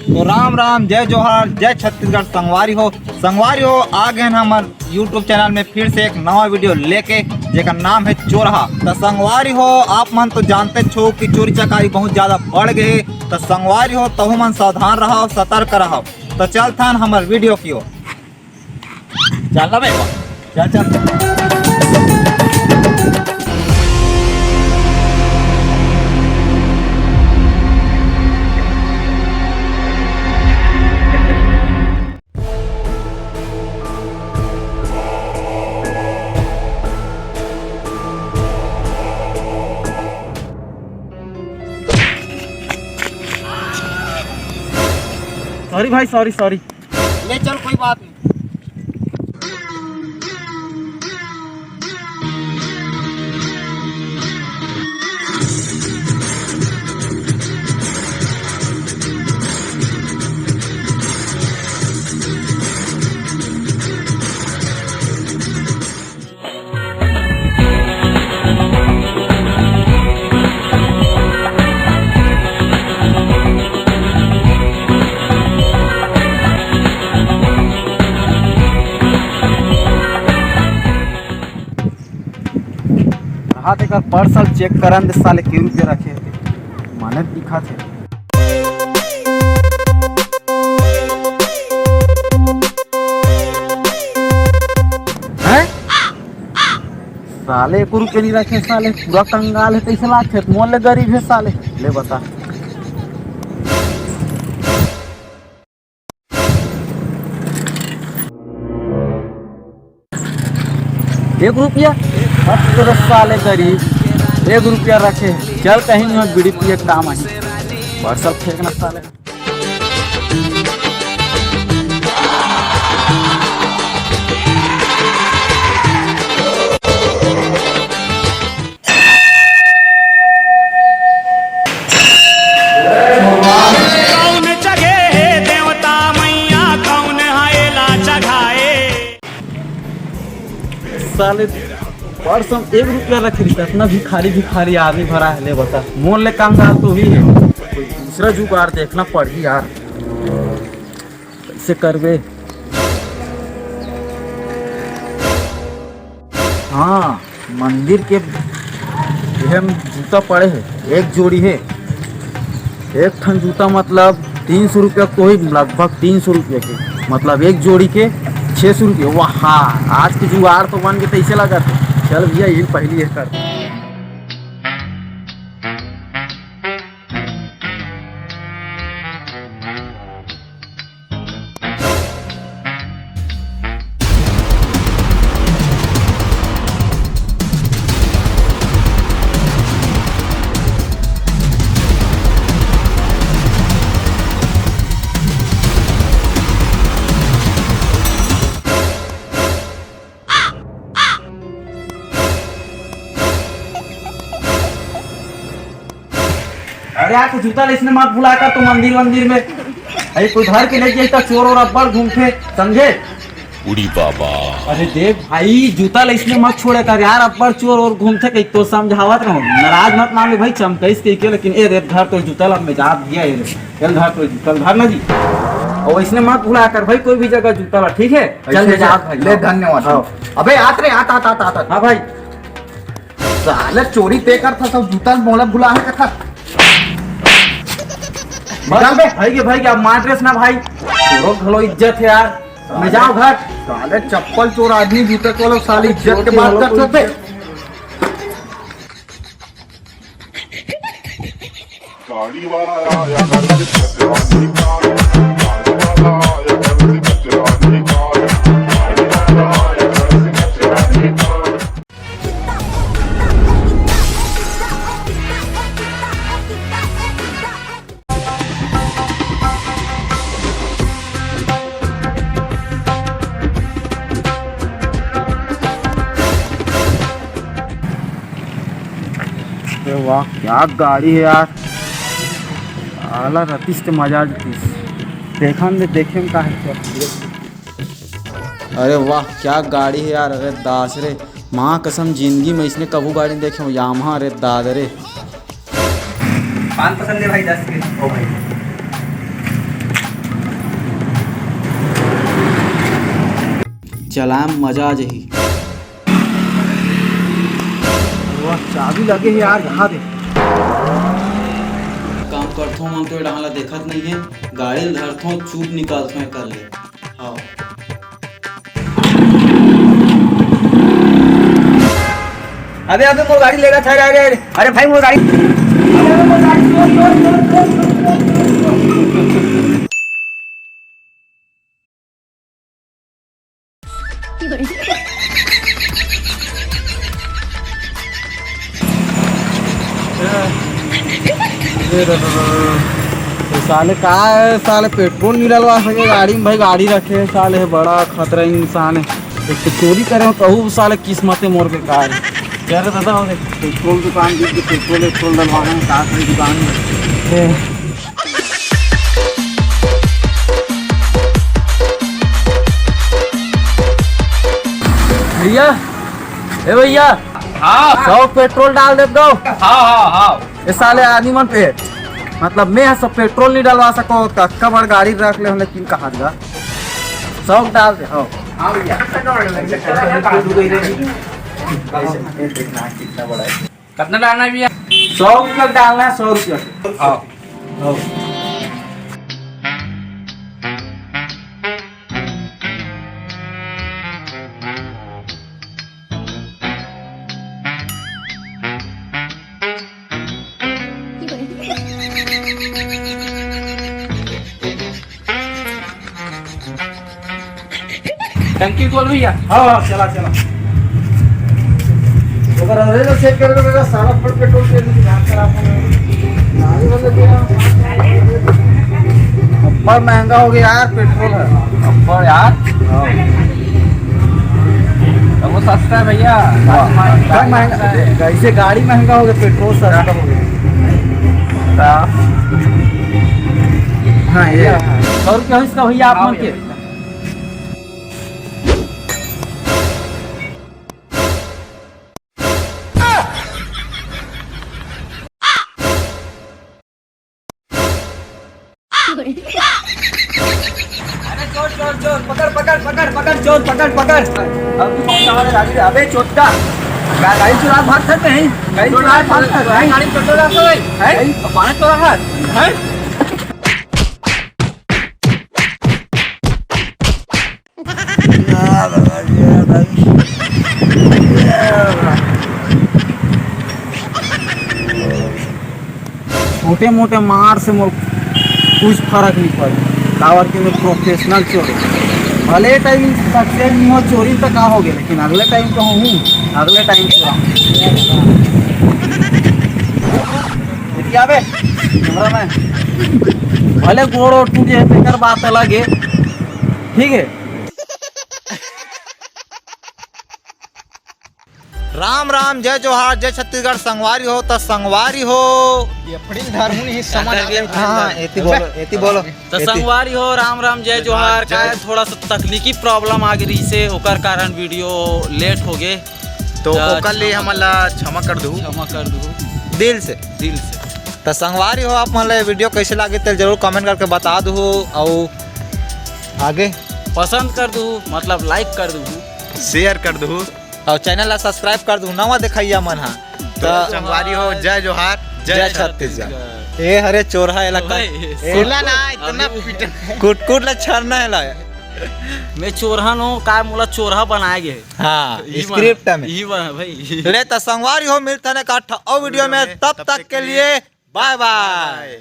तो राम राम, जय जोहार, जय छत्तीसगढ़। संगवारी हो आ गए हमारे यूट्यूब चैनल में फिर से एक नवा वीडियो लेके, जेका नाम है चोरहा। तो संगवारी हो, आप मन तो जानते छो कि चोरी चकारी बहुत ज्यादा बढ़ गए। तो संगवारी हो, तहु मन सावधान रहो, सतर्क रहो। तो चल थान हमारे वीडियो की ओर चल भाई, चल। सॉरी भाई, सॉरी। ले चल, कोई बात नहीं। हाथ एक पर्सल चेक करन दे, साले के रुपया रखे थे, माने दिखा थे। हैं? साले को रुपये नहीं रखे, साले पूरा कंगाल है। कैसे लाख है, मोल ले गरीब है साले। ले बता, एक रुपया साले गरीब, एक रुपया रखे। चल कहीं नहीं, बीड़ी पिए काम आई, पर्सल फेंकना साले। साले परसों एक रुपया रखे, इतना भिखारी आदमी भरा है। ले बता, मोल ले कंगाल तो ही है, कोई दूसरा जुगाड़ देखना पड़ी यार। कैसे करबे? हाँ, मंदिर के जूता पड़े है, एक जोड़ी है। एक ठन जूता मतलब 300 रुपया, कोई लगभग 300 रुपया के, मतलब एक जोड़ी के 600 रुपये। वाह, आज के जुगाड़ तो बन के कैसे लगा था। चल भैया, ये पहली है कर। अरे यार, तो जूता इसने मत भुलाकर तो मंदिर में अरे कोई घर के नहीं जाता, चोर और अब्बड़ घूमते, समझे? उड़ी बाबा, अरे देख भाई, जूता इसने मत छोड़े कर यार, अब्बड़ चोर और घूमते कहीं तो समझावत रहो, नाराज मत मान ले भाई, चमकैस के लेकिन ए रे घर तो जूता लब में जा दिया है। चल घर तो जूता घर ना जी, और इसने मत भुला कर भाई, कोई भी जगह जूता ला, ठीक है? चल जा भाई, ले धन्यवाद। अबे आता। हाँ भाई, साले चोरी पे कर था, सब जूता मोला भुला है कथा। भाई क्या मार रेस ना भाई, घलो इज्जत है यार। मैं जाओ घर। साले चप्पल चोर आदमी जूते को लोग साली इज्जत के बात कर सकते। गाड़ी वाला आया घर से चतरानी कार, गाड़ी वाला आया घर से चतरानी कार, गाड़ी वाला आया घर से चतरानी कार। वाह, क्या गाड़ी है यार, आला रतीस के मजा देखा देखे का है। अरे वाह, क्या गाड़ी है यार। अरे दास रे, माँ कसम जिंदगी में इसने कबू गाड़ी देखे हो, यामाहा। अरे दाद रे, पान पसंद है भाई 10 के। ओ भाई चलाए मजा आ जाही। चाबी लगे है यार, यहाँ दे। काम करथो हम तो डाला देखत नहीं है, गाड़ी धरथो चूप निकालथो कर ले। हाँ अबे अबे वो गाड़ी लेगा था। अरे भाई वो गाड़ी साले का है, साले पेट्रोल नहीं डलवा सके गाड़ी में भाई, गाड़ी रखे है साले, है बड़ा खतरा इंसान है। एक तो चोरी करे कहूँ साले किस्मतें मोर के कार है। कह रहे दादा पेट्रोल दुकान की पेट्रोल डलवाना है, साथ में दुकान में। भैया ए भैया, हाँ 100 पेट्रोल डाल दे दो। हाँ ये साले आदमी मन पे मतलब मैं सब पेट्रोल नहीं डलवा सको, कक्का बड़ गाड़ी रख ले, लेकिन कहा जा 100 डाल दे। हाँ कितना डालना भैया? 100 रुपया डालना है, 100 रुपया। हाँ टंकी खोल भैया। हाँ चला चला। अगर अंग्रेज चेक कर देगा सारा फुल पेट्रोल के ध्यान खराब अब्बड़ महंगा हो गया यार पेट्रोल है। अब्बड़ यार, तो वो सस्ता है भैया। कम महंगा, ऐसे गाड़ी महंगा हो गया, पेट्रोल सस्ता हो गया। हाँ ये 100 रुपया इसका भैया आप मन के। अरे चोर चोर चोर, पकड़ पकड़ पकड़ पकड़ चोर, पकड़ पकड़। अभी हमारे गाड़ी, अबे चोटा गाड़ी चुरा भाग सकते हैं, गाड़ी चुरा भाग सकते हैं, गाड़ी चुरा सकते हैं, पानी चुरा है। छोटे मोटे मार से मोर कुछ फर्क नहीं पड़े, कावर के मैं प्रोफेशनल चोरी। भले टाइम सक्सेस नहीं हो चोरी तो का हो गया, लेकिन अगले टाइम तो हूँ, अगले टाइम चुरा भले गोड़ टूट जाए तेकर बात अलग है, ठीक है। राम राम, जय जोहार, जय छत्तीसगढ़। संगवारी हो तो संगवारी हो, ये बड़ी धर्म ही समझ आ गया। हाँ एती बोलो, एती बोलो। तो संगवारी हो, राम राम जय जोहार। का थोड़ा सा तकनीकी प्रॉब्लम आ गई से ओकर कारण वीडियो लेट हो गए, तो ओकर लिए हमला क्षमा कर दू, क्षमा कर दो दिल से। तो संगवारी हो, आप मन वीडियो कैसे लगे तो जरूर कमेंट करके बता दो, और आगे पसंद कर दू, मतलब लाइक कर दू, शेयर कर दू, और चैनल ला सब्सक्राइब कर दू। नवा दिखाइया मन हा तो संगवारी हो, जय जोहार, जय छत्तीसगढ़। ए हरे चोरहा इलाका एला ना इतना कुट कुट ला छरना है ला। मैं चोरहन हो का मोला चोरहा बनाए गए। हाँ स्क्रिप्ट में यही बना भाई। ले तो संगवारी हो, मिलता है काठा और वीडियो में, तब तक के लिए बाय बाय।